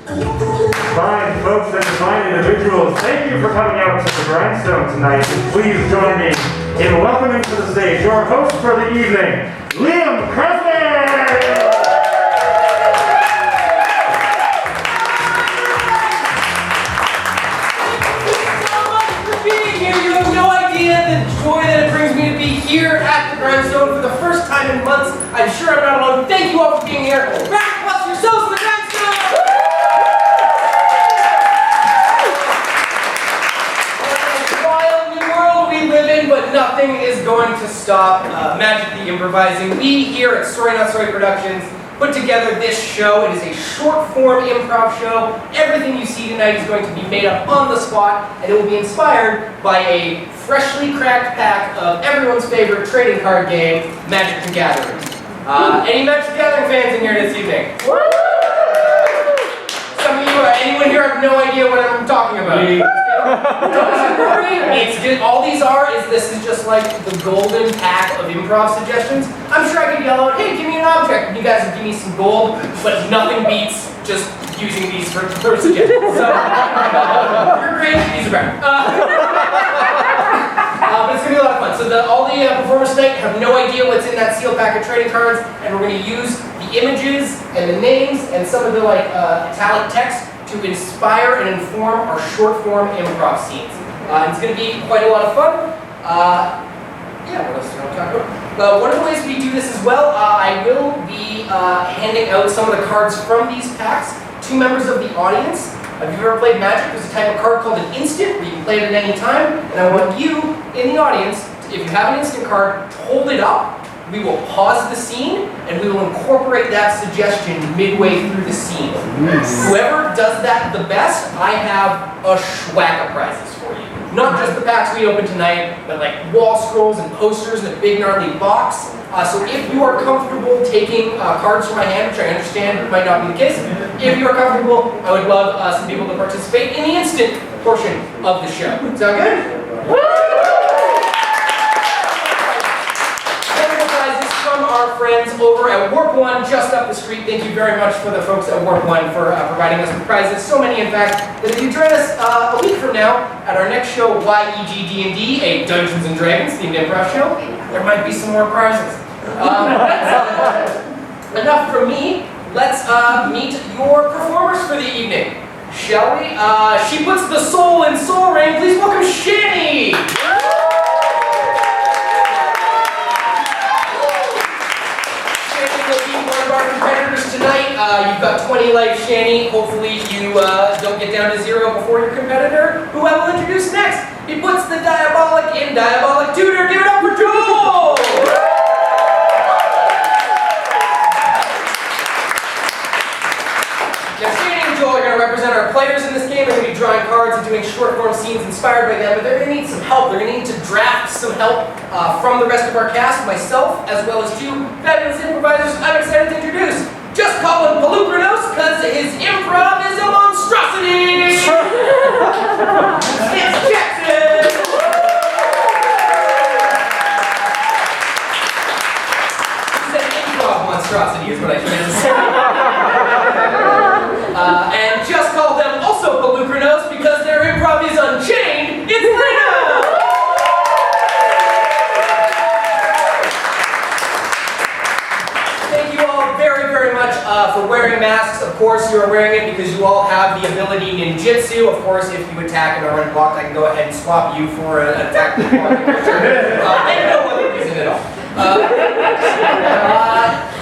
Fine folks and fine individuals, thank you for coming out to the Grindstone tonight. And please join me in welcoming to the stage your host for the evening, Liam Crosby! Joy that it brings me to be here at the Grindstone for the first time in months. I'm sure I'm not alone. Thank you all for being here. Round of applause for yourselves for the Grindstone! It's a wild new world we live in, but nothing is going to stop Magic the Improvising. We here at Story Not Story Productions put together this show. It is a short-form improv show. Everything you see tonight is going to be made up on the spot, and it will be inspired by a freshly cracked pack of everyone's favorite trading card game, Magic the Gathering. Any Magic the Gathering fans in here this evening? Some of you, anyone here have no idea what I'm talking about? Don't worry, it's good. All these are is this is just like the golden pack of improv suggestions. I'm sure I could yell out, hey, give me an object, and you guys would give me some gold, but nothing beats just using these for suggestions. So, you're great, these are better. But it's going to be a lot of fun. So all the performers tonight have no idea what's in that sealed pack of trading cards, and we're going to use the images and the names and some of the italic text to inspire and inform our short-form improv scenes. It's going to be quite a lot of fun. Yeah, what else do you want to talk about? One of the ways we do this as well, I will be handing out some of the cards from these packs to members of the audience. If you've ever played Magic, there's a type of card called an instant, where you can play it at any time, and I want you, in the audience, if you have an instant card, hold it up. We will pause the scene, and we will incorporate that suggestion midway through the scene. Whoever does that the best, I have a schwack of prizes for you. Not just the packs we opened tonight, but like wall scrolls and posters in a big gnarly box. So if you are comfortable taking cards from my hand, which I understand might not be the case, if you are comfortable, I would love some people to participate in the instant portion of the show. Sound good? From our friends over at Warp 1, just up the street. Thank you very much for the folks at Warp 1 for providing us with prizes. So many, in fact, that if you join us a week from now at our next show, YEGD&D, a Dungeons & Dragons themed improv show, there might be some more prizes. Enough from me. Let's meet your performers for the evening. Shall we? She puts the soul in Soul Ring. Please welcome Shanni! Tonight, you've got 20 life, Shanni. Hopefully you don't get down to 0 before your competitor, who I will introduce next. He puts the diabolic in Diabolic Tutor. Give it up for Joel! Now, Shanni and Joel are going to represent our players in this game. They're going to be drawing cards and doing short-form scenes inspired by them, but they're going to need some help. They're going to need to draft some help from the rest of our cast, myself, as well as 2 fabulous improvisers I'm excited to introduce. Just call him Palukranos, because his improv is a monstrosity! It's Jackson! He said improv monstrosity is what I meant to say. And just call them also Palukranos, because their improv is unchained. It's Lena! Very much for wearing masks. Of course, you are wearing it because you all have the ability ninjutsu. Of course, if you attack and are unblocked, I can go ahead and swap you for an attack with and no other reason at all.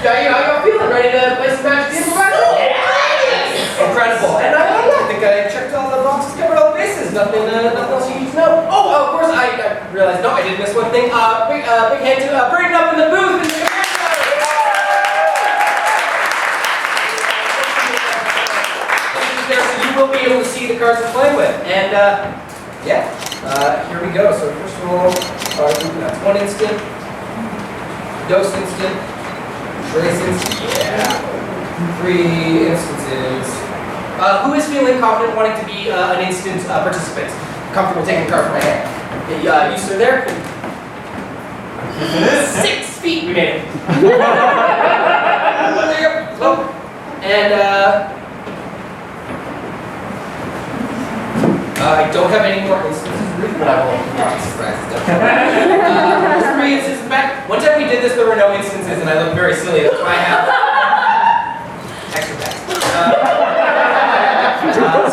How y'all feeling? Ready to play some Magic the Improvising? Yes! Incredible. And I think I checked all the boxes, covered all the bases. Nothing else you need to know. Oh, of course, I realized, no, I did miss one thing. Big hand to Braden up in the booth. You will be able to see the cards we're playing with. And yeah, here we go. So first of all, that's 1 instant, Dos instant, Trace instant, yeah, 3 instances. Who is feeling confident wanting to be an instant participant? Comfortable taking a card from my hand? You sir there? 6 feet, we made it. There you go. And I don't have any more instances, but I will not be surprised. Three instances. In fact, one time we did this, there were no instances, and I looked very silly. That's why I have extra packs.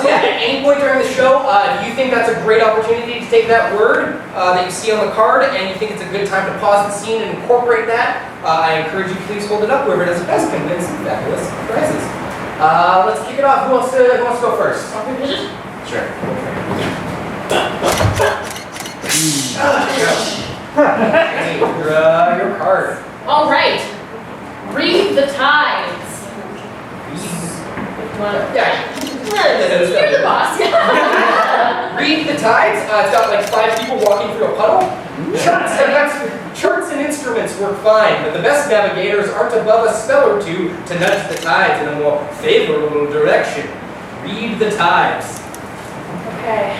So yeah, at any point during the show, if you think that's a great opportunity to take that word that you see on the card, and you think it's a good time to pause the scene and incorporate that, I encourage you to please hold it up. Whoever does it best can win some fabulous prizes. Let's kick it off. Who wants to go first? Sure. Your card. All right. Read the tides. Yeah. You're the boss. Read the tides. It's got like 5 people walking through a puddle. Charts and instruments work fine, but the best navigators aren't above a spell or two to nudge the tides in a more favorable direction. Read the tides. Okay.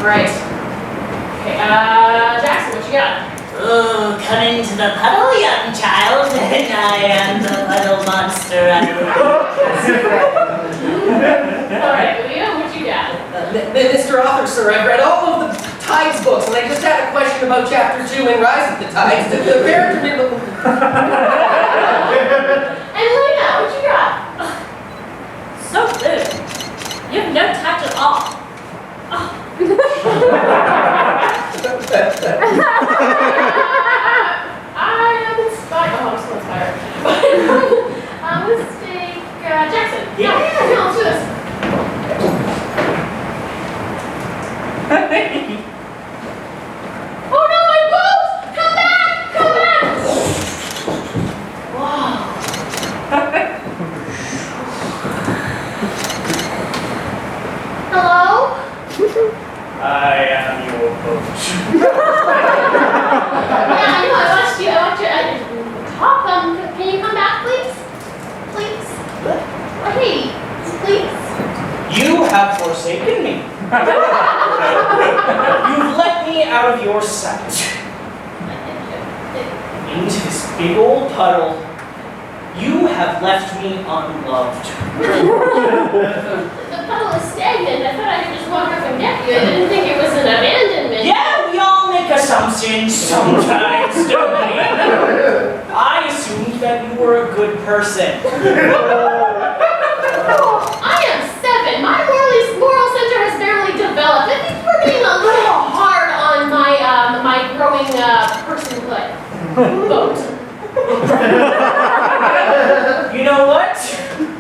Right. Okay, Jackson, what you got? Oh, come into the puddle, young child, and I am the puddle monster. Alright, Leo, what you got? Mr. Author, sir, I've read all of the Tides books, and I just had a question about Chapter 2 in Rise of the Tides. The character didn't... And Lena, what you got? So good. You have no touch at all. I am inspired. Oh, I'm so inspired. Let's take Jackson. Yeah, let's do this. Oh no, my boat! Come back! Come back! Wow. Hello? I am your coach. Yeah, I know, I watched you. Talk, can you come back, please? Please? Hey, please. You have forsaken me. You've let me out of your sight. Into this big old puddle. You have left me unloved. The puddle is stagnant. I thought I could just walk up and get you. I didn't think it was an abandonment. Yeah, we all make assumptions sometimes, don't we? I assumed that you were a good person. Oh, I am 7. My moral center has barely developed. I think we're being a little hard on my growing personhood. Boat. You know what?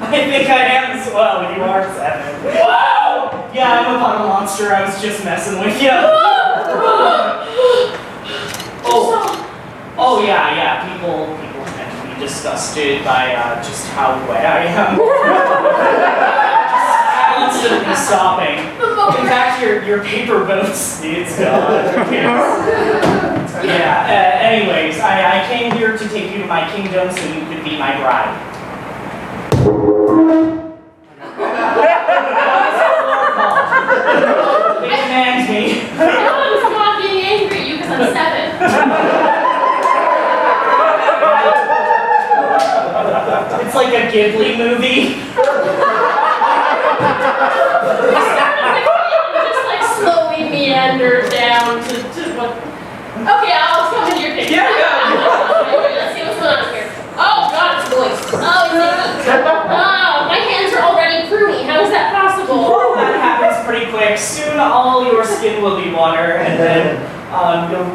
I think I am as well. You are 7. Wow! Yeah, I'm a puddle monster. I was just messing with you. Oh yeah. People tend to be disgusted by just how wet I am. Just constantly sopping. In fact, your paper boats needs gone. Yeah. Anyways, I came here to take you to my kingdom so you could be my bride. They command me. No one's not being angry at you because I'm 7. It's like a Ghibli movie. Just like slowly meander down to what. Okay, I'll come into your picture. Yeah. Let's see what's going on here. Oh God, it's voice. Oh, my hands are already pruny. How is that possible? Well, that happens pretty quick. Soon all your skin will be water, and then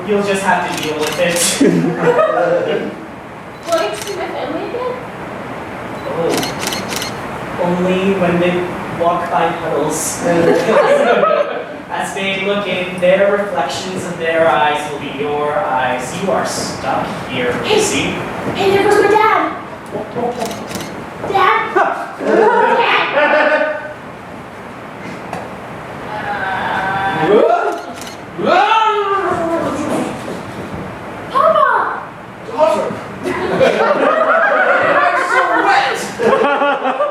you'll just have to deal with it. Will I see my family again? Oh. Only when they walk by puddles. As they look in, their reflections of their eyes will be your eyes. You are stuck here, Lucy. Hey, there goes my dad. Dad? Papa! Daughter! I'm so wet!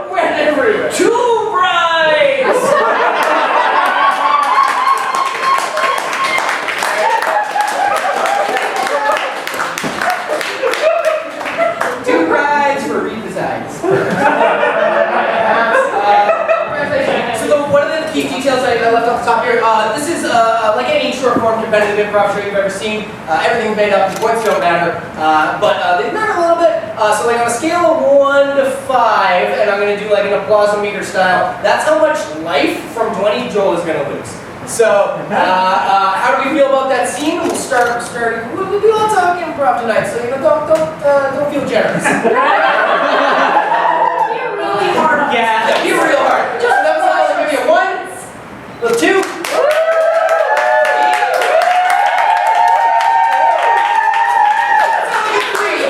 Wet everywhere! 2 brides! Two rides for Read the Tides. competitive improv show you've ever seen. Everything's made up, the points don't matter, but they matter a little bit. So like on a scale of 1 to 5, and I'm going to do like an applause-o-meter style, that's how much life from 20 Joel is going to lose. So, how do we feel about that scene? We'll do lots of improv tonight, so you know, don't feel generous. You're really hard on Yeah, be real hard. Just that was all. Maybe a 1, a 2.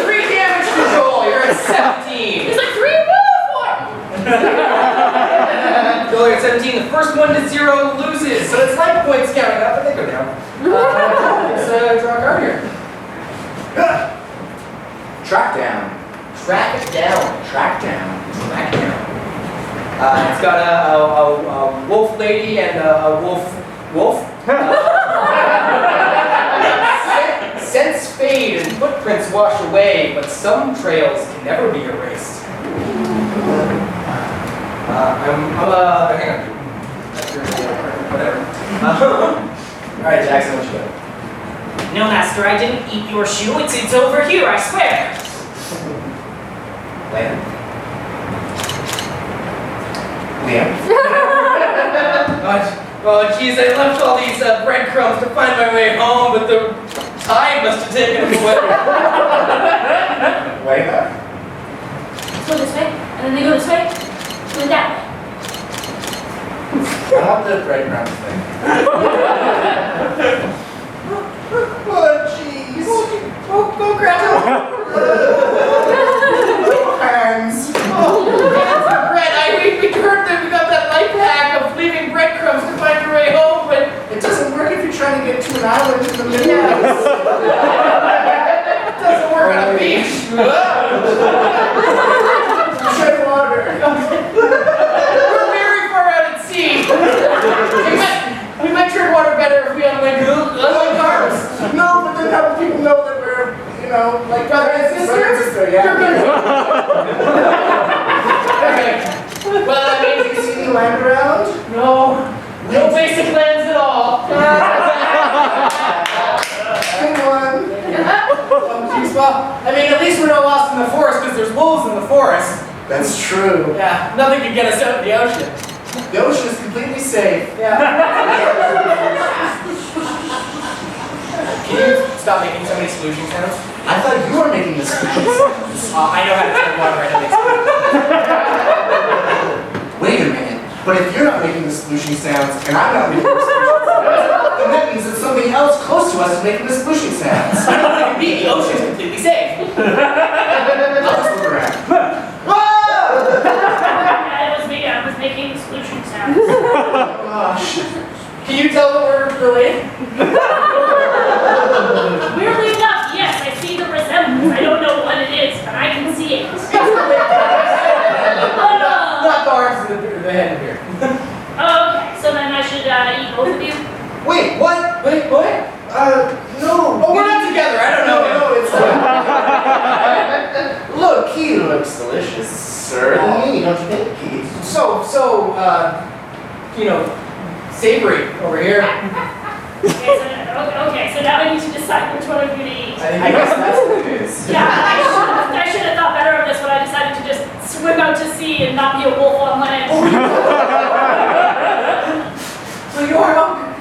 Three damage to Joel. You're at 17. It's like 3 or 4. Joel, you're at 17. The first 1 to 0 loses, so it's like points counting up, but they go down. Let's draw a card here. Track down. Track it down. Track down. Track down. It's got a wolf lady and a wolf. Scents fade and footprints wash away, but some trails can never be erased. Hang on. Whatever. Alright, Jackson, what you got? No, master, I didn't eat your shoe. It's over here, I swear. Liam. Liam. Oh, geez, I left all these breadcrumbs to find my way home, but the tide must have taken them away. Way back. Go this way, and then they go this way. Go that way. I want the breadcrumbs thing. Oh, jeez. Go grab them. Hands. Bread, we heard that we got that life hack of leaving breadcrumbs to find your way home, but It doesn't work if you're trying to get to an island in the middle. it doesn't work on a beach. Tread water. We're very far out at sea. We might tread water better if we unlink cars. No, but then how do people know that we're, like Brother and sister? yeah. You're good. Okay. Well, that means you can see See the land around? no basic lens at all. Good one. Geez, well, I mean, at least we're not lost in the forest because there's wolves in the forest. That's true. Yeah, nothing can get us out of the ocean. The ocean is completely safe. Yeah. Can you stop making so many solution sounds? I thought you were making this speech. I know how to turn water into mixed. Wait a minute. But if you're not making the splooshing sounds and I'm not making the splooshing sounds, then that means that something else close to us is making the splooshing sounds. The ocean's completely safe. I'll just look around. Yeah, it was me. I was making solution sounds. Gosh. Can you tell that we're related? Weirdly enough, yes, I see the resemblance. I don't know what it is, but I can see it. Not the arms and the head here. Okay, so then I should eat both of you. Wait, what? Wait, what? No. Oh, we're not together. I don't know. No, it's Look, he looks delicious. Certainly, don't you think, Keith? So, savory over here. Okay, so now I need to decide which one of you to eat. I guess that's what it is. Yeah, I should have thought better of this when I decided to just swim out to sea and not be a wolf on land. So you are hungry?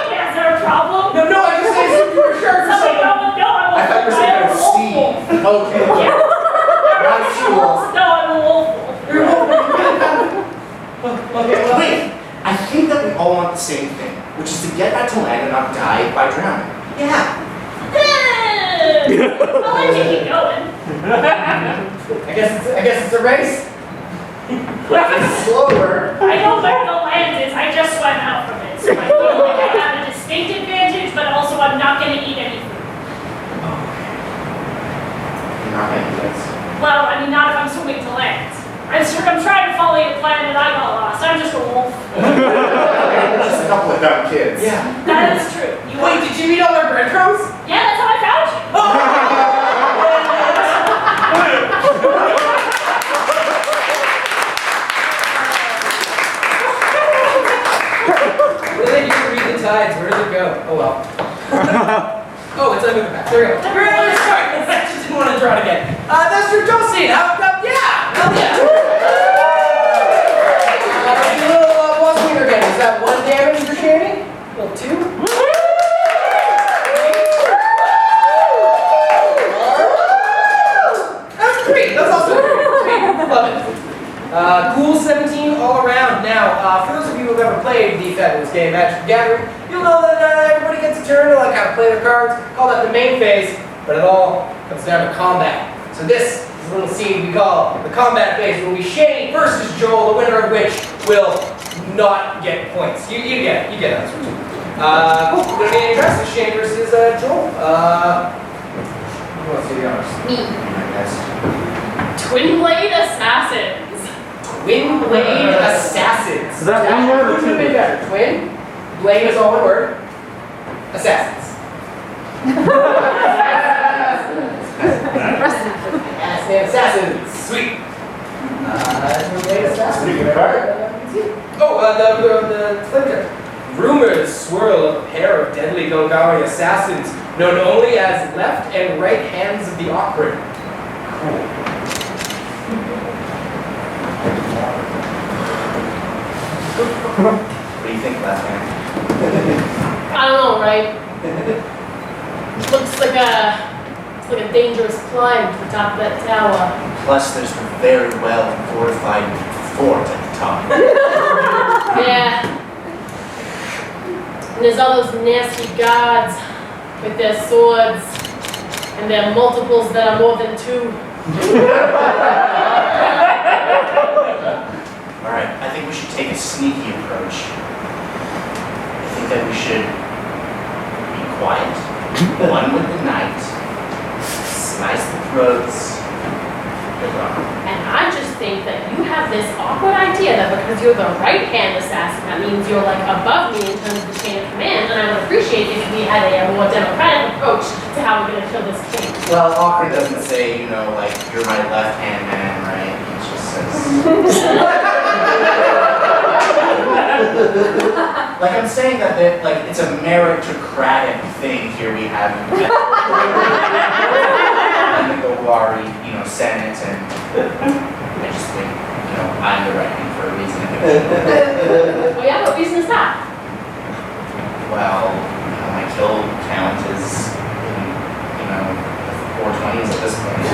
Yeah, is there a problem? No, I just said you were sure. Somebody no, I I thought you were saying I'm a wolf. Steve. Okay. Yeah. Not Jules. No, I'm a wolf. You're hungry. Okay, well. Wait, I think that we all want the same thing, which is to get back to land and not die by drowning. Yeah. I'll let you keep going. I guess it's a race. Slower. I know where the land is. I just swam out from it. So I feel like I have a distinct advantage, but also I'm not going to eat any food. You're not making this. Well, I mean, not if I'm swimming to land. I'm trying to follow your plan and I got lost. I'm just a wolf. We're just a couple of dumb kids. Yeah. That is true. You Wait, did you eat all our breadcrumbs? Yeah, that's how I found you. What do they do tides. Where did it go? Oh well. Oh, it's under the back. There we go. Really? Sorry. I just didn't want to draw it again. That's your duel scene. Yeah. Hell yeah. Boss Winger again. Is that 1 damage for Shanny? Well, 2. That's 3. That's also 3. Love it. Cool 17 all around. Now, for those of you who have ever played the fabulous game Magic the Gathering, you'll know that everybody gets a turn to like how to play their cards. Call that the main phase, but it all comes down to combat. So this is a little scene we call the combat phase, where we Shanny versus Joel, the winner of which will not get points. You get it. You get it. Cool. We're gonna be interested. Shanny versus Joel. Who wants to be honest? Me. Yes. Twin Blade Assassins. Twin Blade Assassins. Is that one word or Who's two been better? Twin? Blade is all one word. Assassins. Assassins. Sweet. Twin Blade Assassins. Pretty good card. Oh, the flicker. Rumors swirl of a pair of deadly Golgari assassins, known only as left and right hands of the awkward. Cool. What do you think, last man? I don't know, right? Looks like a dangerous climb to the top of that tower. Plus, there's a very well fortified fort at the top. Yeah. And there's all those nasty guards with their swords and their multiples that are more than 2. Alright, I think we should take a sneaky approach. I think that we should be quiet, one with the night, slice the throats. Good luck. And I just think that you have this awkward idea that because you're the right-hand assassin, that means you're like above me in terms of the chain of command, and I would appreciate if we had a more democratic approach to how we're going to kill this king. Well, awkward doesn't say, like, you're my left-hand man, right? It just says... Like, I'm saying that, it's a meritocratic thing here we have in the Golgari, Senate, and I just think, I'm the right one for a reason. Well, yeah, what reason is that? Well, my kill count is, 420s at this point.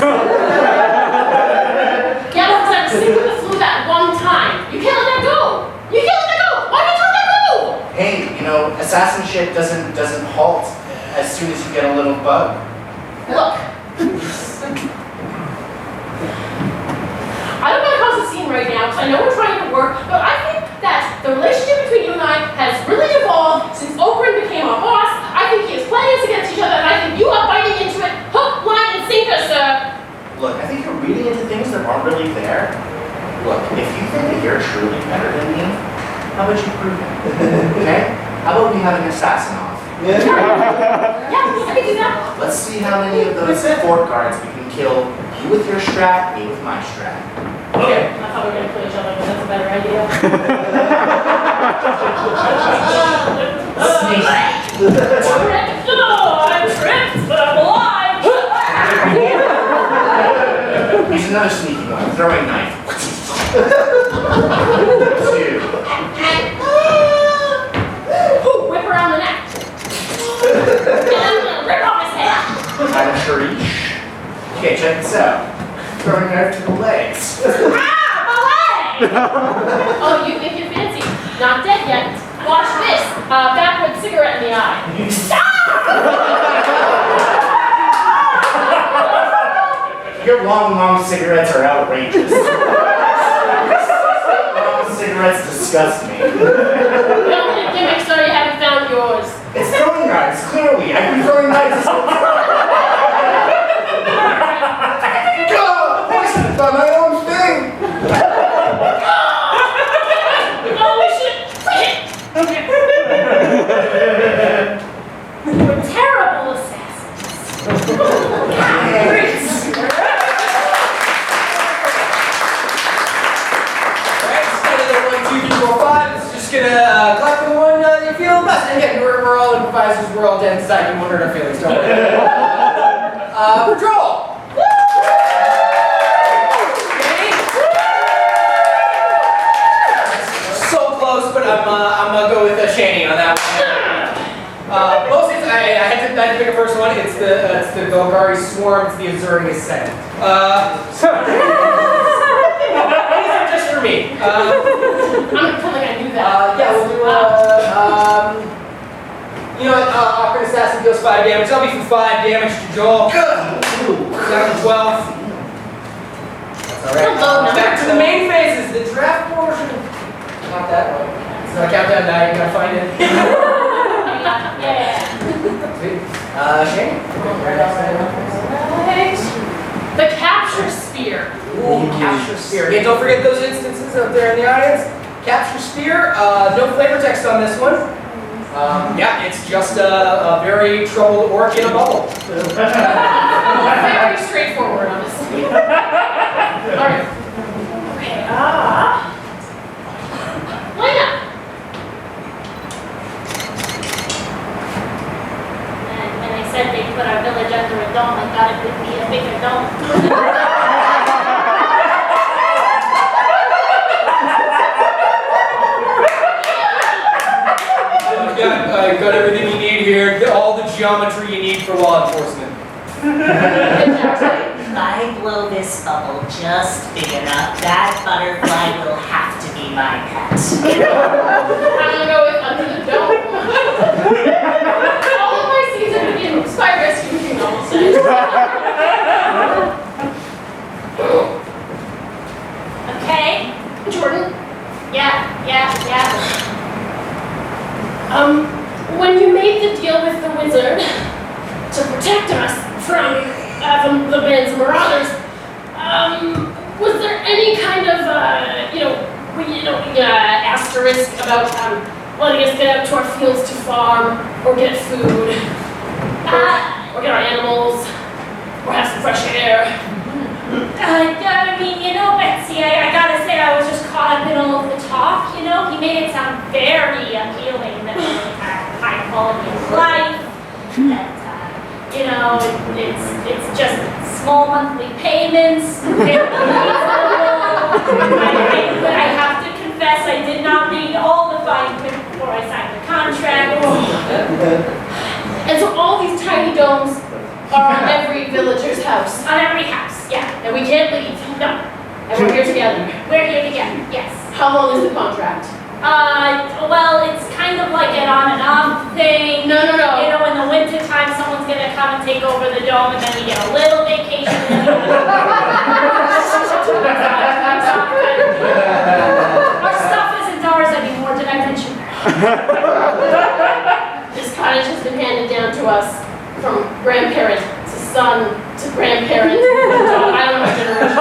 Yeah, because I was sick with the flu that one time. You can't let that go! You can't let that go! Why can't you let that go? Hey, assassinship doesn't halt as soon as you get a little bug. Look. I don't want to cause a scene right now, because I know we're trying to work, but I think that the relationship between you and I has really evolved since Oakland became our boss. I think he is playing us against each other, and I think you are biting into it hook, line, and sinker, sir. Look, I think you're reading into things that aren't really there. Look, if you think that you're truly better than me, how about you prove it? Okay? How about we have an assassin off? Yeah, I can do that. Let's see how many of those fort guards we can kill. You with your strat, me with my strat. Okay. I thought we were going to kill each other, but that's a better idea. Tripped! No, I'm tripped, but I'm alive! He's another sneaky one. Throwing knife. 2. Ooh, whip around the neck. And I'm going to rip off his head. I'm sure each. Okay, check this out. Throwing knife to the legs. Ah, my leg! Oh, you think you're fancy. Not dead yet. Watch this. Backward cigarette in the eye. Your long cigarettes are outrageous. Long cigarettes disgust me. Don't be a gimmick, so you haven't found yours. It's throwing knives, clearly. I've been throwing knives this whole time. God, I should have done my own thing. Holy shit! Okay. We're terrible assassins. Alright, so the 1, 2, 3, 4, 5. It's just gonna collect the one that you you feel the best. And again, we're all improvisers, we're all dead inside, you won't hurt our feelings, don't worry. For Joel. So close, but I'm gonna go with Shanni on that one. Mostly, I had to pick a first one. It's the Golgari Swarm. It's the Azuri Ascent. These are just for me. I'm gonna pretend like I knew that. Yeah, we'll do you know what? Awkward Assassin deals 5 damage. I'll be for 5 damage to Joel. Down to 12. That's alright. Back to the main phases. The draft portion. Not that one. It's not a countdown die. You gotta find it. Yeah. Sweet. Shane? Right. The capture spear. Ooh, capture spear. Again, don't forget those instances out there in the audience. Capture spear. No flavor text on this one. Yeah, it's just a very troubled orc in a bubble. Very straightforward, honestly. Alright. Okay, line up. And when I said they put our village under a dome, I thought it would be a bigger dome. I got everything you need here. All the geometry you need for law enforcement. If I blow this bubble just big enough, that butterfly will have to be my pet. I'm gonna go with under the dome. All of my season begins by rescuing almost. Okay? Jordan, Yeah. when you made the deal with the wizard to protect us from the band's marauders, was there any kind of, asterisk about letting us get out to our fields to farm, or get food, or get our animals, or have some fresh air? I mean, Betsy, I gotta say I was just caught up in all of the talk, He made it sound very appealing that we had high quality of life, that, it's just small monthly payments, but I have to confess I did not read all the fine print before I signed the contract. And so all these tiny domes are on every villager's house, On every house, yeah. and we can't leave. No, And we're here together. we're here together, yes. How long is the contract? Well, it's kind of like an on and off thing. No. In the winter time, someone's gonna come and take over the dome, and then we get a little vacation. And then our stuff isn't ours anymore, did I mention that? This cottage has been handed down to us from grandparent to son to grandparent. I don't know what generation.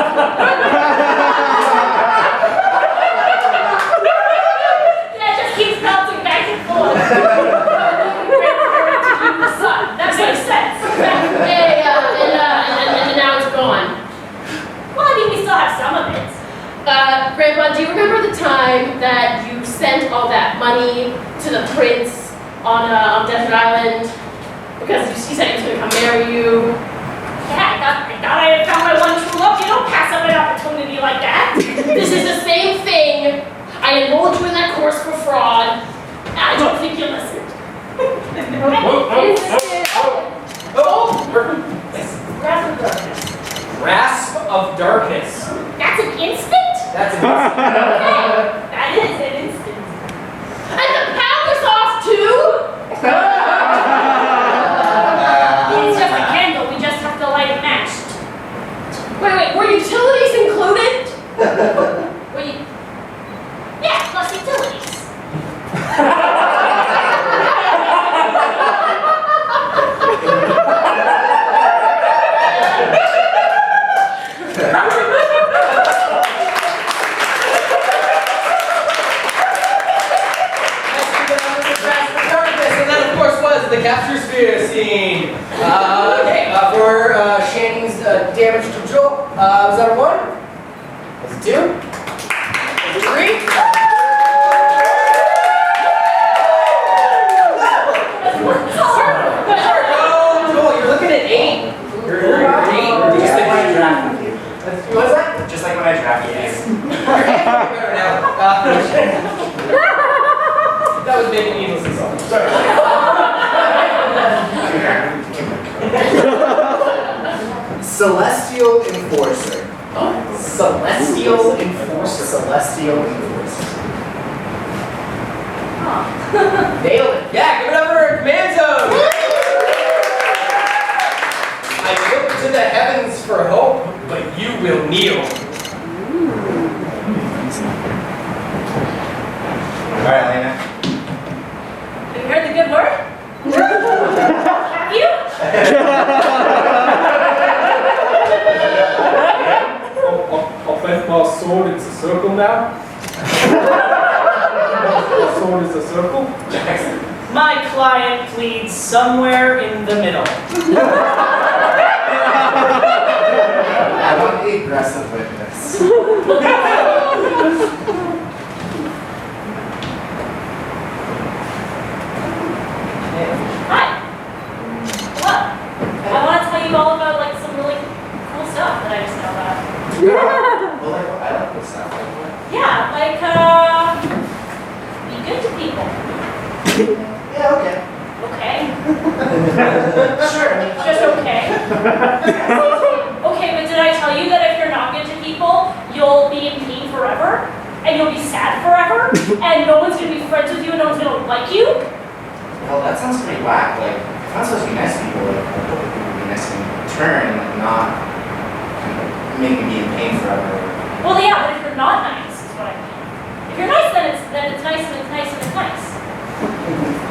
Yeah, it just keeps bouncing back and forth. Grandparent to you, the son. That makes sense. Hey, and now it's gone. Well, I mean, we still have some of it. Grandpa, do you remember the time that you sent all that money to the prince on Desert Island? Because he said he was going to come marry you. Yeah, I thought I had found my one true love. You don't pass up an opportunity like that. This is the same thing. I enrolled you in that course for fraud. I don't think you listened. Grasp of darkness. Grasp of darkness. That's an instant? That's an Okay, that is an instant. And the power's off too? It's just a candle. We just have to light a match. Wait, were utilities included? Were you? Yeah, plus utilities. The capture spear scene. For Shanni's damage to Joel, was that a 1? Was it 2? Was it 3? Nice. Your hands are better now. That was maybe needlessly so. Sorry. Celestial Enforcer. Celestial Enforcer. Celestial Enforcer. Nailed it. Yeah, give it up for our command zone. I look to the heavens for hope, but you will kneel. Alright, Lena. Have you heard the good word? Have you? I'll place my sword into circle now. My sword is a circle. My client pleads somewhere in the middle. I want the aggressive witness. Hi. What? I want to tell you all about like some really cool stuff that I just know about. Well, like, I like this stuff. Like, what? Yeah, like be good to people. Yeah, okay. Okay. Sure. Just okay. Okay, but did I tell you that if you're not good to people, you'll be in pain forever? And you'll be sad forever? And no one's gonna be friends with you and no one's gonna like you? Well, that sounds pretty whack. Like, if I'm supposed to be nice to people, like, I hope people will be nice to me in return and, like, not make me be in pain forever. Well, yeah, but if you're not nice, is what I mean. If you're nice, then it's nice and it's nice and it's nice.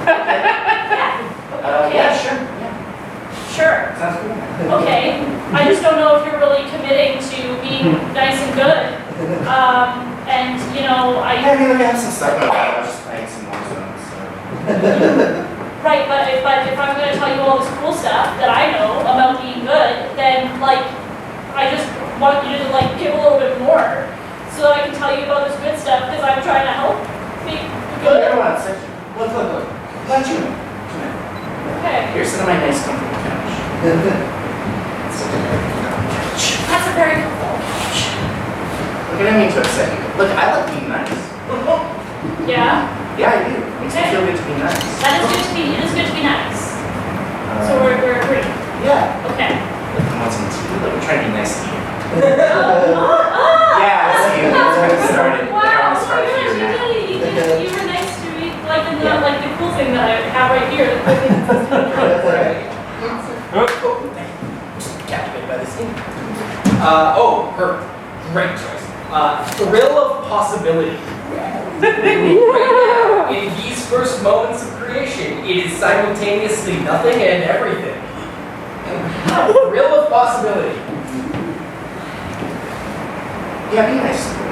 Yeah. Okay. Yeah, sure. Yeah. Sure. Sounds good. Okay. I just don't know if you're really committing to being nice and good. And you know, Yeah, I mean, like, I have some stuff in my bag. I was just playing some more zones, so. Right, but if I'm going to tell you all this cool stuff that I know about being good, then like I just want you to like give a little bit more so that I can tell you about this good stuff because I'm trying to help make Look, good. everyone, look. Why don't you come in? Okay. Here, sit on my nice comfortable couch. Sit on my couch. That's a very cool. Look, I didn't mean to upset you. Look, I like being nice. Yeah. Yeah, I do. It makes me feel good to be nice. That is good to be. It is good to be nice. So we're agreed. Yeah. Okay. Look, I want some tea. Look, I'm trying to be nice to you. Oh. Yeah, see, it's kind of started. Wow. I want to start Oh my here gosh, now. you did. You were nice to me, like in the Yeah. like the cool thing that I have right here. The cool thing that says Captivated by this scene. Her. Great choice. Thrill of possibility. Right now, in these first moments of creation, it is simultaneously nothing and everything. Thrill of possibility. Yeah, be nice to me.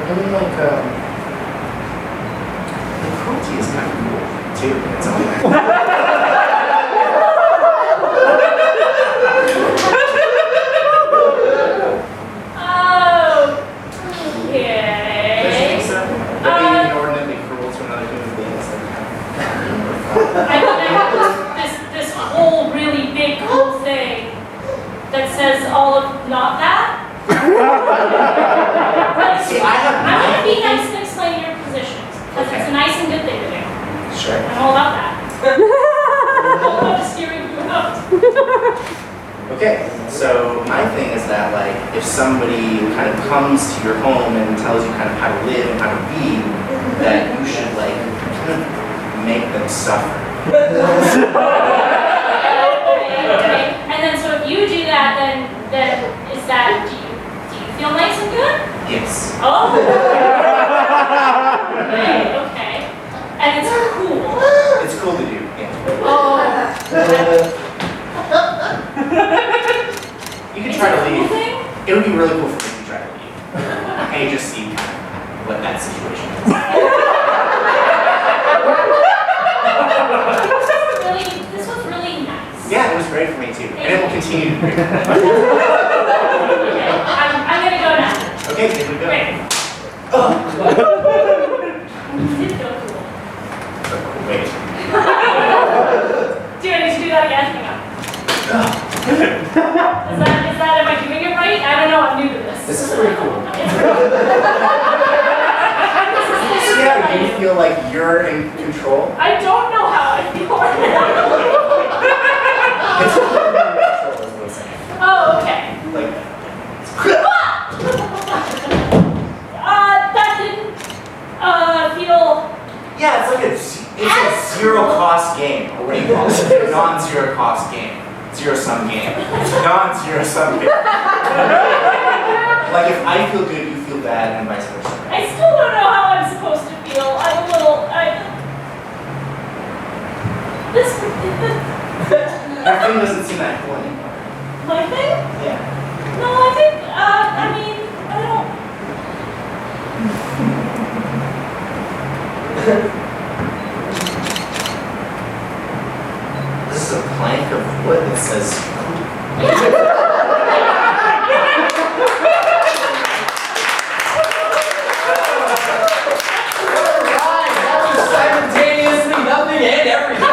I mean, like, the cruelty is kind of cool, too, in its own way. Don't you think so? That being inordinately cruel to another human being is like I have this whole really big cool thing that says all of not that. See, I have I'm gonna be my- nice and explain your positions because it's a nice and good thing to do. Sure. I'm all about that. I'm all about steering you out. Okay, so my thing is that, like, if somebody kind of comes to your home and tells you kind of how to live and how to be, that you should, like, kind of make them suffer. Okay. And then so if you do that, then is that do you feel nice and good? Yes. Oh. Okay. And it's cool. It's cool to do, yeah. Oh. You can It's try a to cool leave. thing? It would be really cool for me if you try to leave. And you just see kind of what that situation is. This was really nice. Yeah, it was great for me too. And it will continue to be great. Okay, I'm gonna go now. Okay, here we go. Great. Oh. You did go cool. Wait. Do I need to do that again? Hang on. Is that, am I doing it right? I don't know, I'm new to this. This is pretty cool. It's pretty you're in control. I don't know how I feel right now. It's control is what I'm saying. Oh, okay. Like, That didn't feel. yeah, it's like a zero cost game. Or what do you call it? Non-zero cost game. Zero sum game. Non-zero sum game. Like if I feel good, you feel bad, and vice versa. I still don't know how I'm supposed to feel. I'm a little. This. Your thing doesn't seem that cool anymore. My thing? Yeah. No, I think. I mean, I don't. This is a plank of wood that says. Simultaneously nothing and everything.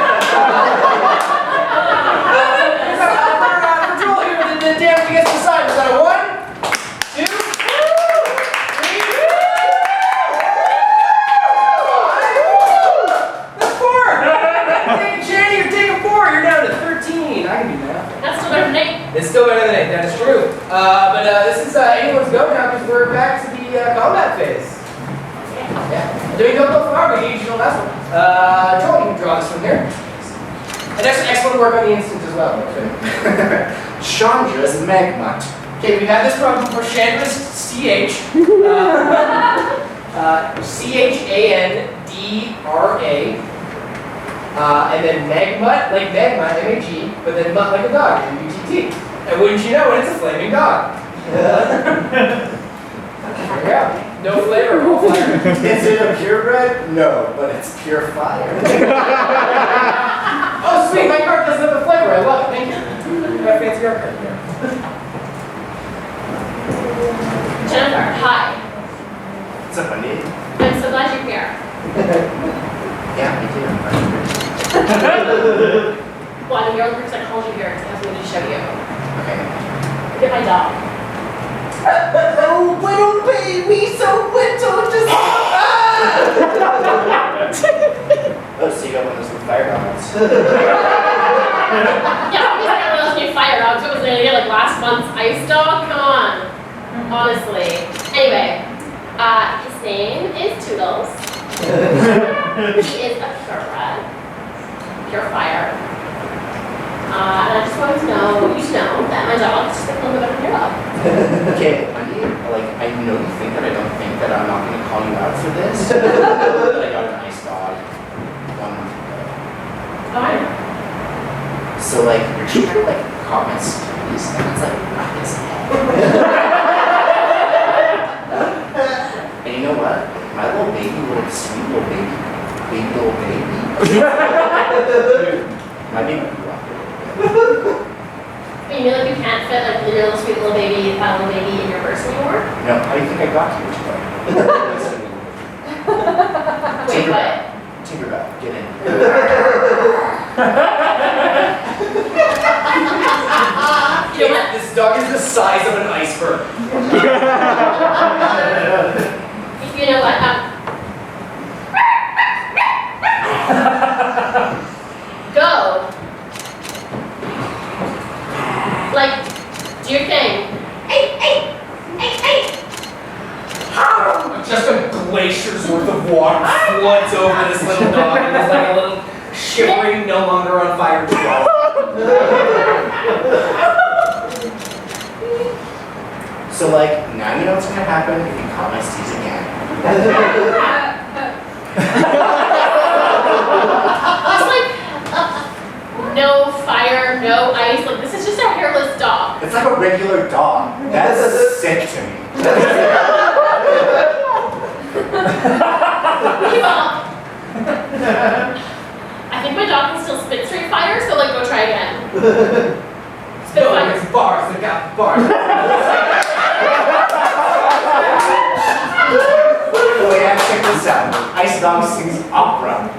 For Joel here, the damn we get to decide. Is that a 1, 2, 3, 5? That's 4. Shanny, you're taking 4. You're down to 13. I can do that. That's still better than 8. It's still better than 8. That is true. But this is anyone's go now because we're back to the combat phase. Yeah. Doing go far, but you know last one. Joel, you can draw this one here. And that's excellent work on the instant as well. Chandra's Magmut. Okay, we've had this problem for Chandra's CH. CHANDRA. And then Magmut, like magma, MAG, but then mutt like a dog, MUTT. And wouldn't you know it, it's a flaming dog. There you go. No flavor, all fire. Is it a purebred? No, but it's pure fire. Oh, sweet, my card doesn't have a flavor. I love it. Thank you. My fancy art card here. Jennifer, hi. What's up, honey? I'm so glad you're here. Yeah, me too. Well, I'm your own psychology here because I have something to show you. Okay. Look at my dog. Oh, little baby, so little, just. Oh, so you got one of those little fire dogs. Yeah, because I got one of those new fire dogs. What was I gonna get like last month's ice dog? Come on. Honestly. Anyway, his name is Toodles. He is a purebred. Pure fire. And I just wanted to know, you to know that my dog is just a little bit of a hero. Okay, honey, like, I know you think that I don't think that I'm not going to call you out for this. But I got a nice dog 1 month ago. Oh, I know. So, like, you're trying to, like, call my studies, and it's like, not his head. And you know what? My little baby, little sweet little baby, little baby. My baby grew up. You mean like you can't fit like your little sweet little baby in your purse anymore? No, how do you think I got here today? Wait, what? Tinkerbell, get in. You know what? This dog is the size of an iceberg. You know what? Go. Like, do your thing. Just a glacier's worth of water floods over this little dog, and it's like a little shivering, no longer on fire dog. So, like, now you know what's going to happen if you call my steez again. It's like no fire, no ice. Like this is just a hairless dog. It's like a regular dog. That's sick to me. Keep up. I think my dog can still spit straight fire, so like go try again. Spit No, fire. it's bars, they got bars. Oh yeah, check this out. Ice Dog sings opera.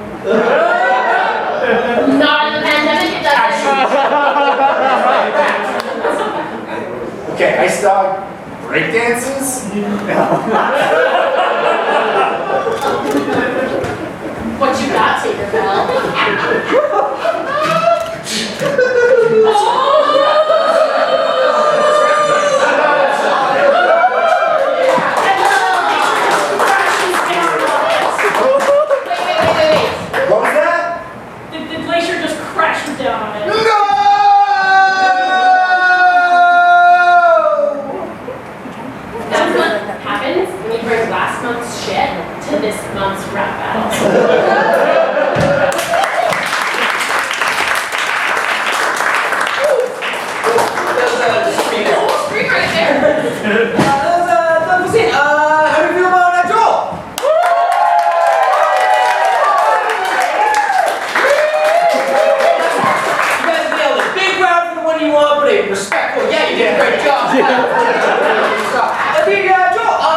Not in the pandemic, it doesn't. Okay, Ice Dog break dances? No. What What was that? The glacier just crashes down on it. No! That's what happens when you bring last month's shit to this month's rap battle. Oh, streak right there. That was it. How do you feel about Joel? You guys nailed it. Big round for the one you want, but a respectful. Yeah, you did a great job. Joel,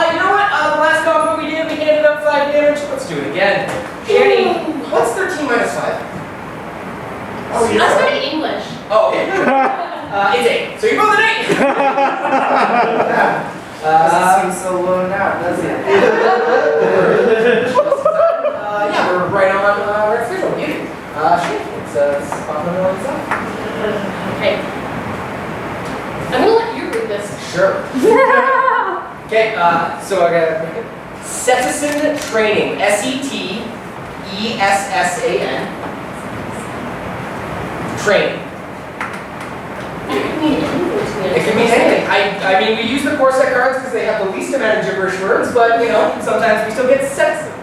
you know what? The last combo we did, we handed up 5 damage. Let's do it again. Shanny, what's 13 minus 5? Oh, I studied English. Oh, okay. It's 8. So you're both an 8. Doesn't seem so low now, does it? Yeah, we're right on our schedule. Beauty. It's spot on all itself. Okay. I'm gonna let you read this. Sure. Okay, so I got Setessan training. SETESSAN. Training. It could mean anything. It could mean anything. I mean, we use the core set cards because they have the least amount of gibberish words, but you know, sometimes we still get Setessan.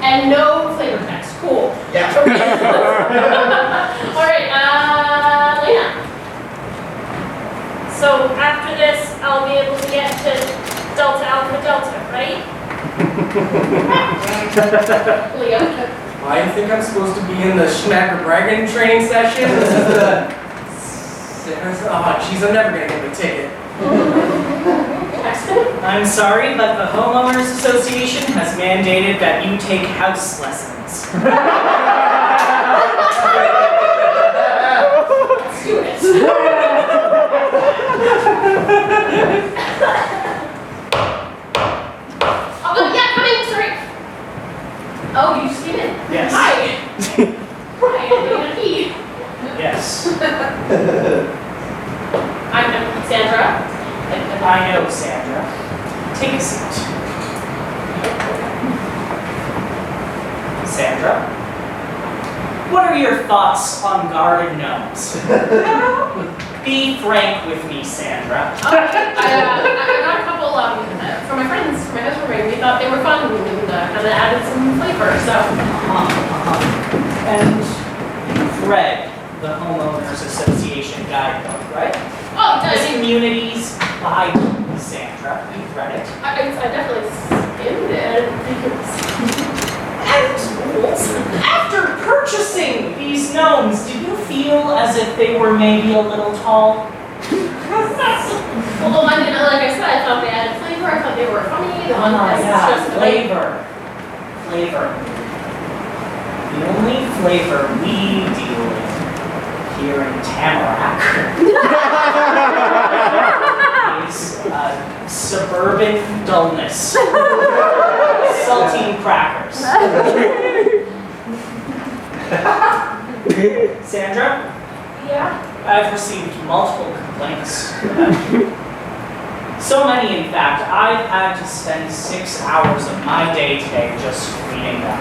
And no flavor text. Cool. Yeah. All right, Lena. So after this, I'll be able to get to Delta Alpha Delta, right? Leo. I think I'm supposed to be in the Schmacker Bragging training session. This is the. Oh, jeez, I'm never gonna get the ticket. Paxton. I'm sorry, but the Homeowners Association has mandated that you take house lessons. Let's do it. Oh, yeah, coming, sorry. Oh, you just came in. Yes. Hi. Hi, I'm gonna pee. Yes. I'm Sandra. I know, Sandra. Take a seat. Sandra, what are your thoughts on guarded gnomes? Be frank with me, Sandra. Okay, I got a couple from my friends, from my husband ring. We thought they were fun and kind of added some flavor, so. And you've read the Homeowners Association guidebook, right? Oh, The Communities Bible, Sandra. You've read it. I definitely skimmed it. And after purchasing these gnomes, did you feel as if they were maybe a little tall? Although I didn't, like I said, I thought they added flavor. I thought they were funny. The one that's just Flavor. The only flavor we deal with here in Tamarack is suburban dullness. Saltine crackers. Sandra, Yeah. I've received multiple complaints. So many, in fact, I've had to spend 6 hours of my day today just reading them.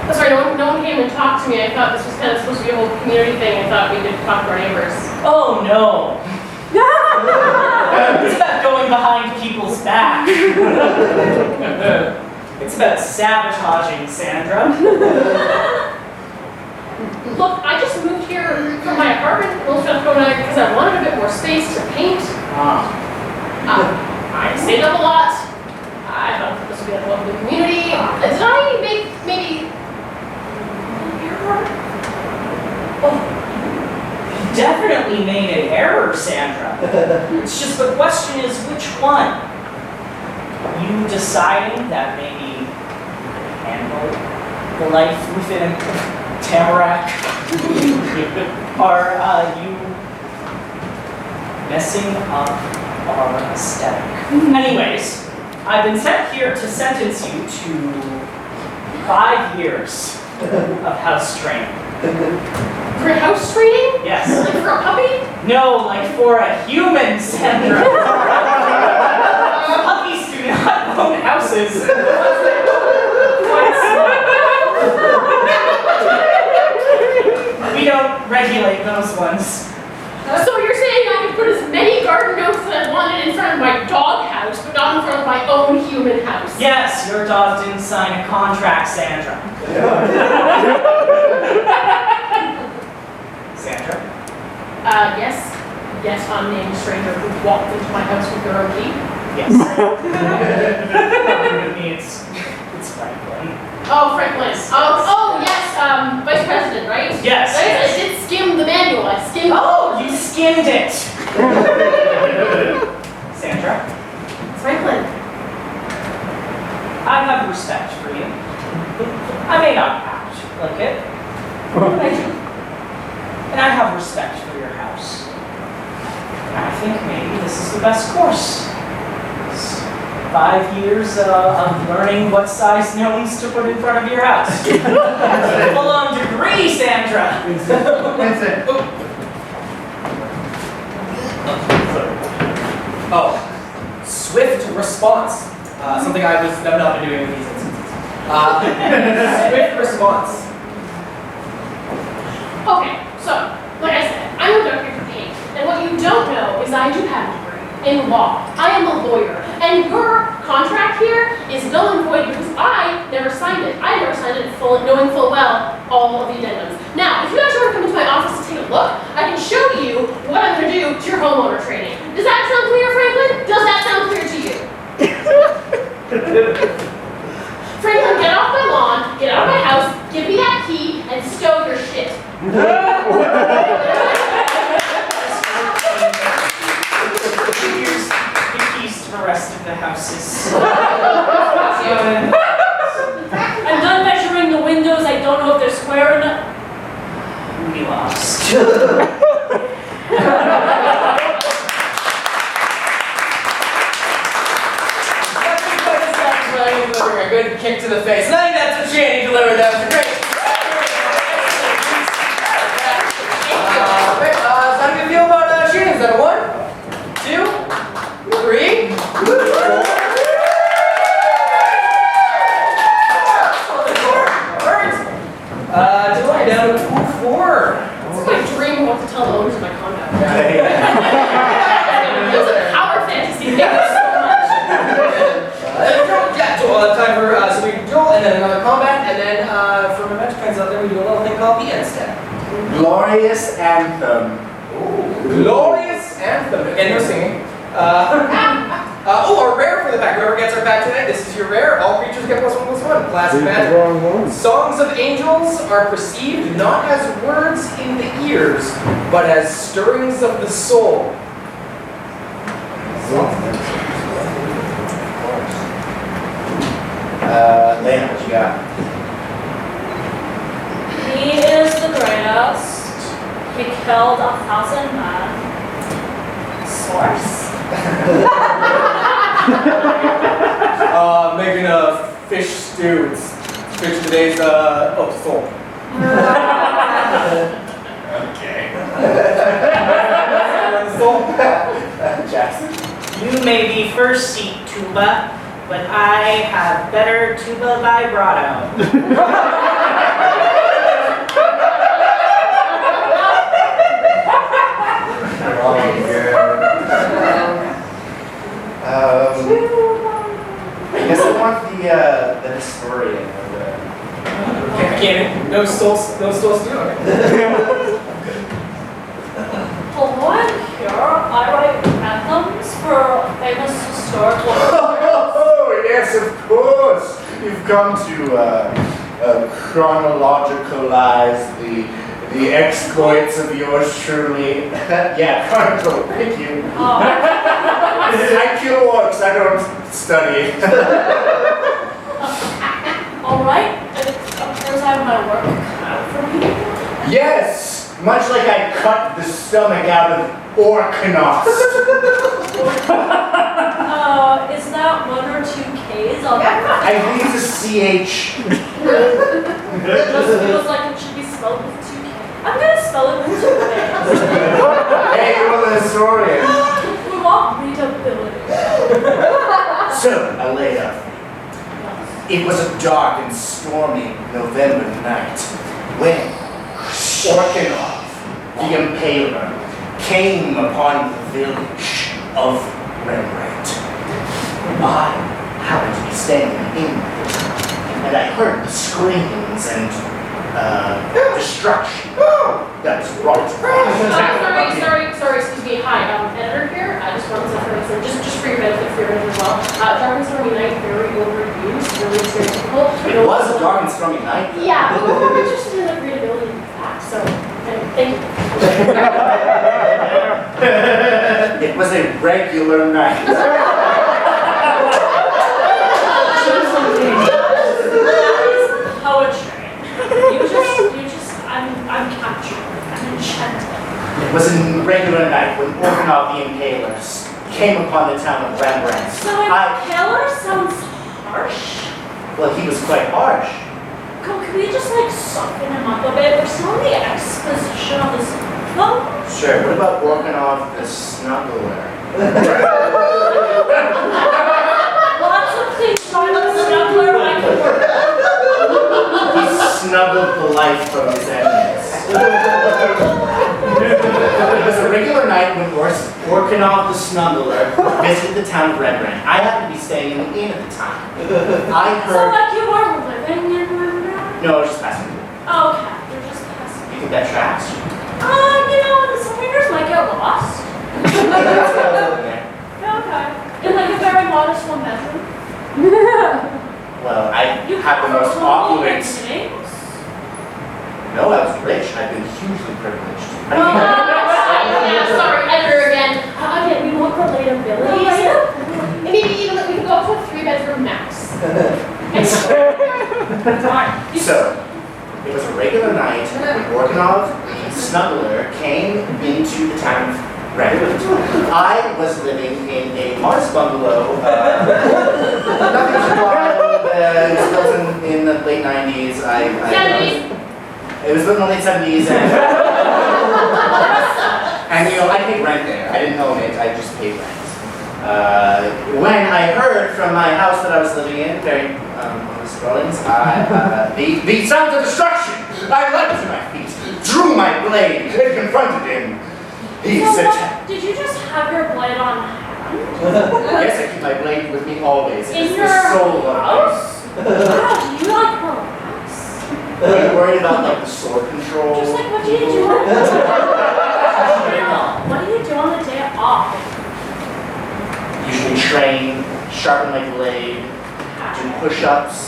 Oh, sorry, no one came and talked to me. I thought this was kind of supposed to be a whole community thing. I thought we could talk to our neighbors. Oh no! It's about going behind people's back. It's about sabotaging, Sandra. Look, I just moved here from my apartment in Little because I wanted a bit more space to paint. I stayed up a lot. I thought this would be a lovely community. Did I make maybe error? Oh, you definitely made an error, Sandra. It's just the question is which one? You deciding that maybe you could handle the life within Tamarack? Or you messing up our aesthetic? Anyways, I've been sent here to sentence you to 5 years of house training. For house training? Yes. Like for a puppy? No, like for a human, Sandra. Puppies do not own houses. We don't regulate those ones. So you're saying I can put as many garden notes as I wanted in front of my dog house, but not in front of my own human house? Yes, your dog didn't sign a contract, Sandra. Sandra? Yes. Yes, unnamed stranger who walked into my house with their own key. Yes. It's Franklin. Oh, Franklin. Oh, yes, Vice President, right? Yes. I did skim the manual. I skimmed. Oh, you skimmed it. Sandra? Franklin. I have respect for you. I may not act like it, but I do. And I have respect for your house. And I think maybe this is the best course. It's 5 years of learning what size gnomes to put in front of your house. Full-on degree, Sandra. Vincent. Oh, swift response. Something I've not been doing with these instances. Swift response. Okay, so, like I said, I'm a doctor for pain, and what you don't know is I do have a degree in law. I am a lawyer, and your contract here is null and void because I never signed it. I never signed it knowing full well all of the addendums. Now, if you actually want to come into my office to take a look, I can show you what I'm going to do to your homeowner training. Does that sound clear, Franklin? Does that sound clear to you? Franklin, get off my lawn, get out of my house, give me that key, and stow your shit. Here's the keys to the rest of the houses. I'm done measuring the windows. I don't know if they're square enough. We lost. A good kick to the face. And I think that's what Shanny delivered. That was great. Great. So how do you feel about Shanny's? Number 1, 2, 3. Perfect. July down to 4. This is my dream of what to tell the owners of my condo. Yeah. It was a power fantasy. Thank you so much. Yeah, so we'll have time for so we do duel and then another combat, and then for my magic friends out there, we do a little thing called the end step. Glorious anthem. Ooh, glorious anthem. Again, no singing. Our rare for the pack. Whoever gets our pack tonight, this is your rare. All creatures get +1/+1. Classic magic. Songs of angels are perceived not as words in the ears, but as stirrings of the soul. Lena, what you got? He is the greatest. He killed 1,000 men. Source? Making a fish stew. It's fish today's soul. Okay. Soul. Jackson. You may be first seat, tuba, but I have better tuba vibrato. I guess I want the historian or the. I can't. No soul stew. Hello, I'm here. I write anthems for famous historical Oh, yes, of course. You've come to chronologicalize the exploits of yours truly. Yeah, chronicle. Thank you. I kill orcs. I don't study. All right. It appears I have my work cut out for me. Yes, much like I cut the stomach out of Orcanos. Is that 1 or 2 I think it's a CH. It just feels like it should be spelled with 2 K. I'm gonna spell it with 2 Ks. Hey, you're the historian. We want readability. So, I laid up. It was a dark and stormy November night when Orkanov, the Impaler, came upon the village of Rembrandt. I happened to be standing in there, and I heard the screams and destruction that was wrought. Sorry, excuse me. Hi, editor here. I just wanted to say, just for your benefit, for your benefit as well. Dark and Stormy Night, very overused, really stereotypical. It was a dark and stormy night. Yeah, but we're more interested in like readability and facts, so thank you. It was a regular night. That is poetry. I'm captured. I'm enchanted. It was a regular night when Orkanov the Impalers came upon the town of Rembrandt. So Impaler sounds harsh. Well, he was quite harsh. Could we just like soften him up a bit? We're still in the exposition of this film. Sure, what about Orkanov the Snuggler? Lots of things started with Snuggler. I could work. He snuggled the life from his enemies. It was a regular night when Orkanov the Snuggler visited the town of Rembrandt. I happened to be staying in the inn at the time. I So heard... like you were living in Rembrandt? No, I was just passing through. Oh, okay, you're just passing. You think that tracks? Some readers might get lost. Okay. Okay. In like a very modest 1 bedroom. Well, I You had the most opulent... names? No, I was rich. I've been hugely privileged. Sorry, editor again. Again, we want relatability. Maybe even we can go up to a 3-bedroom max. So, it was a regular night when Orkanov the Snuggler came into the town of Rembrandt. I was living in a modest bungalow. Nothing too wild. It was built in the late 90s. It was built in the late 70s, and you know, I paid rent there. I didn't own it, I just paid rent. When I heard from my house that I was living in, very honest dwellings, the sounds of destruction, I leapt to my feet, drew my blade, and confronted him. He said, did you just have your blade on hand? yes, I keep my blade with me always. It is In the your soul of house? Wow, do you like relax? Are you worried about like the sword control? Just like, what do you do on the day What do you do on the day off? Usually train, sharpen my blade, do push-ups,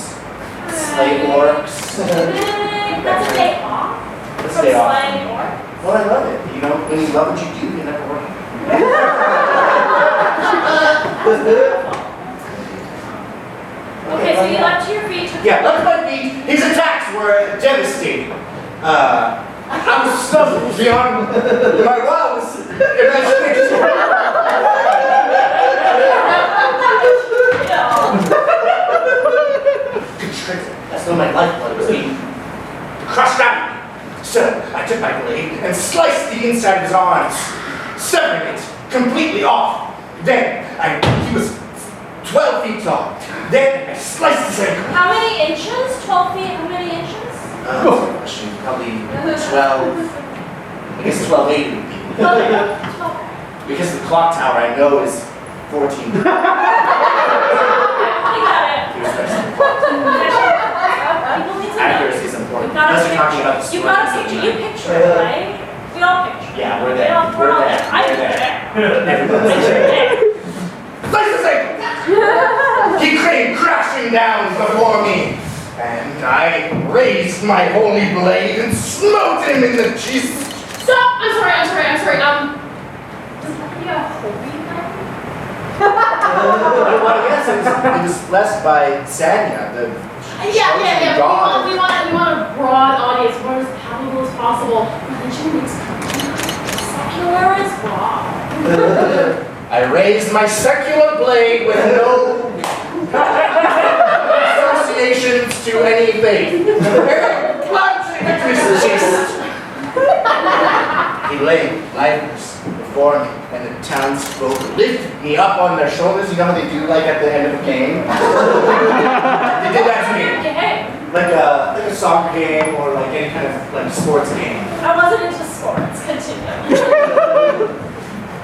slay orcs. That's a day off? Let's From stay off. slaying orcs? Well, I love it. You know, when you love what you do, you never work. Okay, so you left to your feet. Yeah, left my feet. His attacks were devastating. I was stunned beyond my wildest imagination. Constricted, as though my lifeblood was being crushed out of me. So I took my blade and sliced the inside of his arms, severing it completely off. Then he was 12 feet tall. Then I sliced his ankle. How many inches? 12 feet, how many inches? That's a question. Probably 12. I guess 1280 would be. Because the clock tower I know is 14. I got it. Here's the rest of the clock tower. People need to know. Accuracy is important. You got Unless a you're talking about the picture. You got a story. picture. You picture it, right? We all picture it. Yeah, we're there. We're all there. I'm We're there. Everyone's there. There. Slice his ankle! He came crashing down before me, and I raised my holy blade and smote him in the cheek. Stop! I'm sorry. Does that be a holy thing? Well, yes, it was blessed by Sanya, the Yeah. God. We want a broad audience, what as palatable as possible. Religion makes secular is wrong. I raised my secular blade with no to any faith. He laid lifeless before me, and the townsfolk lifted me up on their shoulders. You know how they do like at the end of a game? They did that to me. Like a soccer game or like any kind of like sports game. I wasn't into sports. Continue.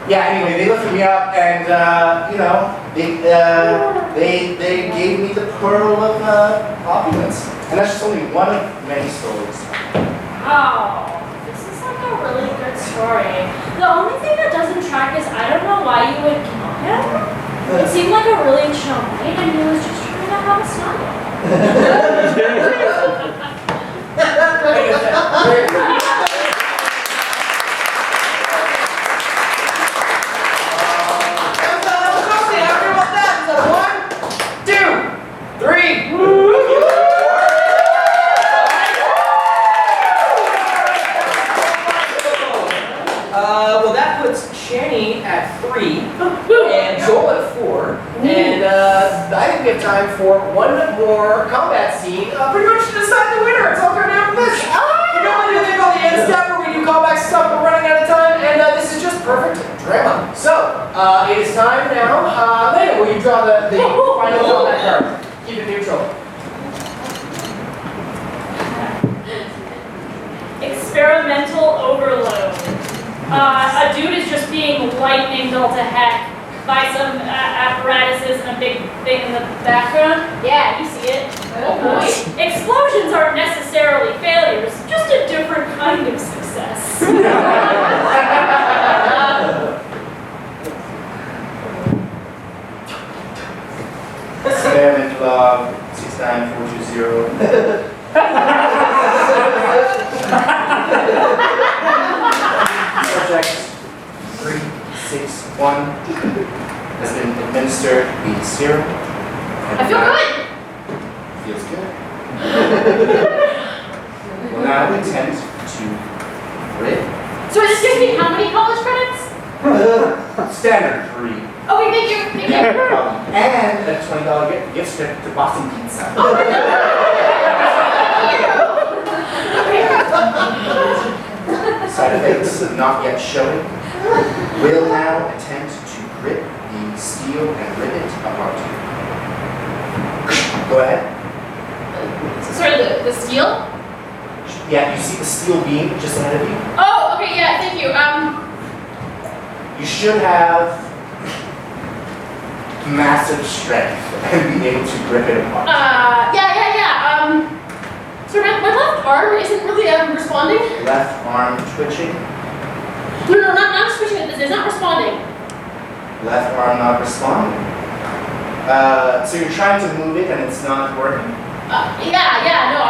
Yeah, anyway, they lifted me up and, you know, they gave me the pearl of opulence. And that's just only one of many stories. Oh, this is like a really good story. The only thing that doesn't track is I don't know why you would kill him. It seemed like a really chill night and he was just trying to have a snuggle. Well, that puts Shanni at 3 and Joel at 4. And I think we have time for one more combat scene. Pretty much to decide the winner. It's all going down to this. We normally do a thing called the end step where we do callback stuff. We're running out of time, and this is just perfect drama. So it is time now. Lena, will you draw the final combat card? Keep it neutral. Experimental overload. A dude is just being lightning built to heck by some apparatuses and a big thing in the background. Yeah, you see it. Oh boy. Explosions aren't necessarily failures, just a different kind of success. Experiment log 69420. Subject 361 has been administered the serum. I feel good. Feels good. Will now attempt to rid. So this gives me how many college credits? Standard 3. Okay, thank you. Thank you. No problem. And a $20 gift certificate to Boston Pizza. Side effects not yet showing. Will now attempt to grip the steel and rip it apart. Go ahead. Sorry, the steel? Yeah, you see the steel beam just ahead of you? Oh, okay, yeah, thank you. You should have massive strength and be able to grip it apart. Yeah. So my left arm isn't really responding. Left arm twitching. No, not switching. It's not responding. Left arm not responding. So you're trying to move it and it's not working? Yeah. No,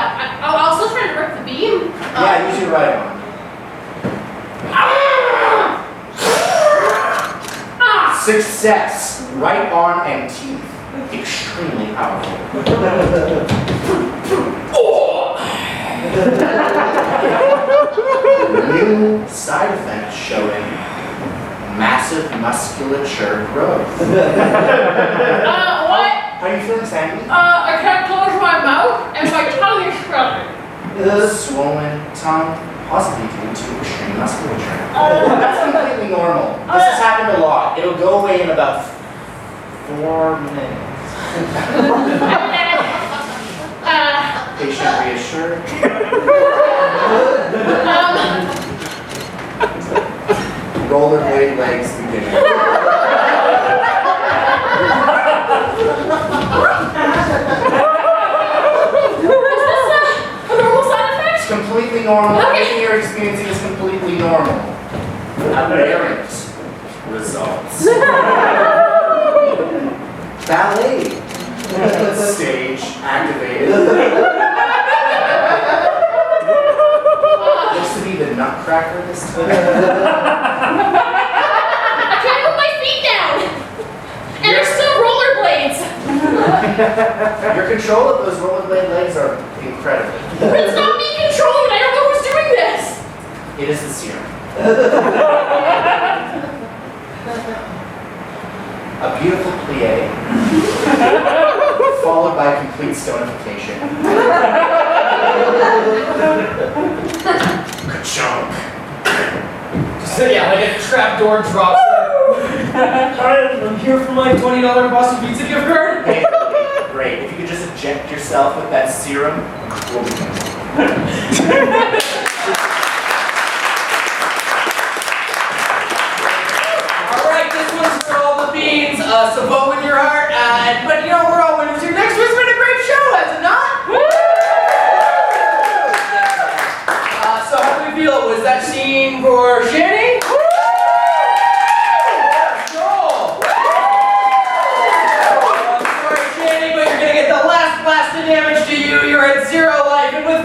I'll still try to grip the beam. Yeah, use your right arm. Success. Right arm and teeth. Extremely powerful. New side effects showing massive musculature growth. What? How are you feeling, Sandy? I can't close my mouth and my tongue is struggling. Swollen tongue, possibly due to extreme musculature. That's completely normal. This has happened a lot. It'll go away in about 4 minutes. Patient reassured. Rollerblade legs beginning. It's completely normal. Everything you're experiencing is completely normal. Aberrant results. Ballet. Stage activated. Looks to be the Nutcracker this time. I can't put my feet down. And they're still rollerblades. Your control of those rollerblade legs are incredible. But it's not me controlling it. I don't know who's doing this. It is the serum. A beautiful plie, followed by complete stonification. Ka-chunk. So yeah, like a trap door drops. Hi, I'm here for my $20 Boston Pizza gift card. Hey, great. If you could just inject yourself with that serum, we'll be done. Alright, this one's for all the beans, so vote with your heart, but you know, we're all winners here. Next week's been a great show, has it not? So how do we feel? Was that scene for Shanny? Joel? I'm sorry, Shanny, but you're gonna get the last blast of damage to you. You're at 0 life, and with